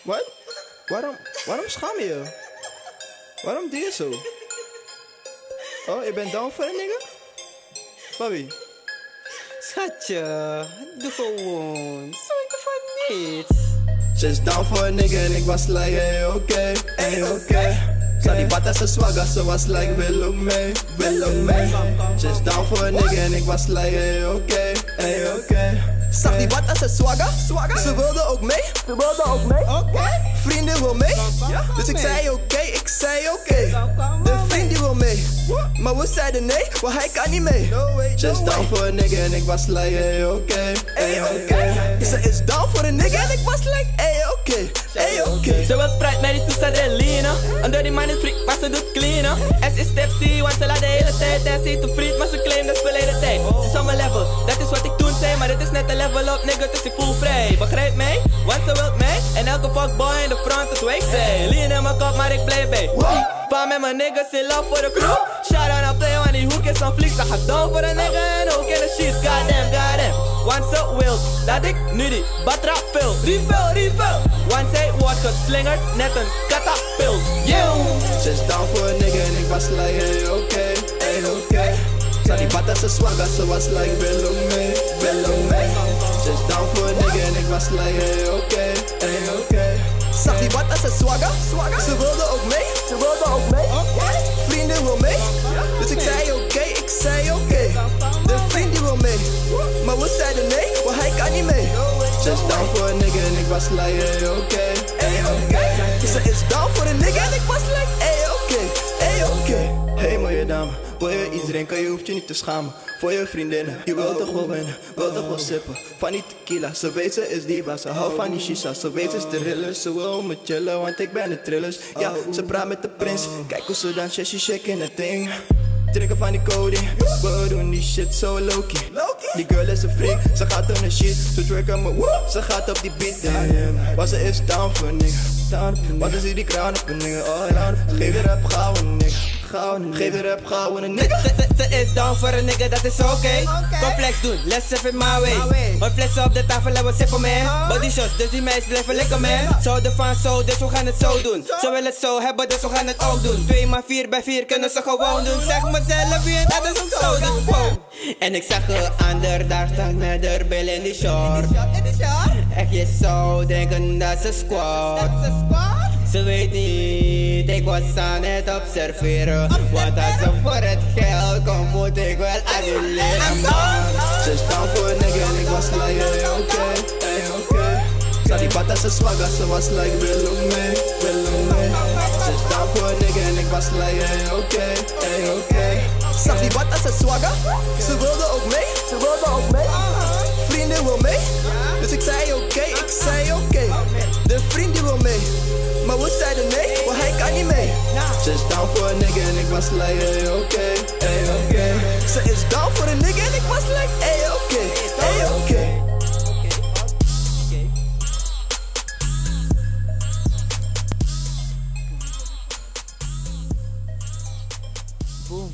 Wat? Waarom schaam je je? Waarom doe je zo? Oh, je bent down voor een nigga? Fabi? Schatje, doe gewoon. Zo van niets. Ze is down voor een nigga en ik was like, hey oké, hey oké. Zat die bata ze swagger, ze was like, wil ook mee, wil ook mee. Ze is down voor een nigga en ik was like, hey oké, hey oké. Zag die wat als een swagger? Ze wilde ook mee. Vrienden wil mee. Dus ik zei oké. De vriend die wil mee. Maar we zeiden nee, want hij kan niet mee. Ze is down voor een nigga en ik was like, hey oké, hey oké. Ze is down voor een nigga en ik was like, hey oké. Ze wil Sprite met die toest adrenaline. Onder die man is freak, maar ze doet cleanen. S is step C, want ze laat de hele tijd. En ze is te friet, maar ze claimt dat is verleden tijd. Ze is op mijn level, dat is wat ik toen zei. Maar dit is net een level up, nigga, dus ik voel vrij. Begrijp mij? Want ze wilt mij. En elke fuckboy in de front is hoe ik zei. Lean in mijn kop, maar ik blijf bij. Van met mijn niggas in love voor de crew. Shout out naar play, want die hoek is van fliek. Ze gaat down voor een nigga en ook in de sheets. Goddamn. Want ze wil dat ik nu die batra vul. Refill. Want zij wordt geslingerd, net een katapult. Ze is down voor een nigga en ik was like, hey oké. Zat die bata ze swagger, ze was like, wil ook mee. Ze is down voor een nigga en ik was like, hey oké. Zag die wat als een swagger? Ze wilde ook mee. Vrienden wil mee. Dus ik zei oké. De vriend die wil mee. Maar we zeiden nee, want hij kan niet mee. Ze is down voor een nigga en ik was like, hey oké. Ze is down voor een nigga en ik was like, hey oké. Hey mooie dame, wil je iets drinken, je hoeft je niet te schamen. Voor je vriendinnen, je wilt toch wel winnen, wilt toch wel sippen. Van die tequila, ze weet ze is diva, ze houdt van die shisha. Ze weet ze is de rillers, ze wil me chillen, want ik ben de trillers. Ja, ze praat met de prins, kijk hoe ze dan she shaking het ding. Drinken van die codeine, we doen die shit zo low-key. Die girl is een freak, ze gaat op de shit. Ze twerken me, ze gaat op die beat. Want ze is down voor een nigga. Want ze ziet die kraan op een nigga. Geef je rap gauw een nigga. Geef je rap gauw een nigga. Ze is down voor een nigga, dat is oké. Complex doen, let's have it my way. Mijn flessen op de tafel en we sippen man. Body shots, dus die meisjes blijven lekker man. Zo ervan zo, dus we gaan het zo doen. Ze willen het zo hebben, dus we gaan het ook doen. 2 maar 4 bij 4 kunnen ze gewoon doen. Zeg mezelf wie dat is ook zo doen. Wow. En ik zag een ander daar staan met haar bil in die short. Echt je zou denken dat ze squat. Ze weet niet, ik was aan het observeren. Want als ze voor het geld komt, moet ik wel aduleren, man. Ze is down voor een nigga en ik was like, hey oké. Zat die bata ze swagger, ze was like, wil ook mee. Ze is down voor een nigga en ik was like, hey oké. Zag die wat als een swagger? Ze wilde ook mee. Vrienden wil mee. Dus ik zei oké. De vriend die wil mee. Maar we zeiden nee, want hij kan niet mee. Ze is down voor een nigga en ik was like, hey oké. Ze is down voor een nigga en ik was like, hey oké. Boom.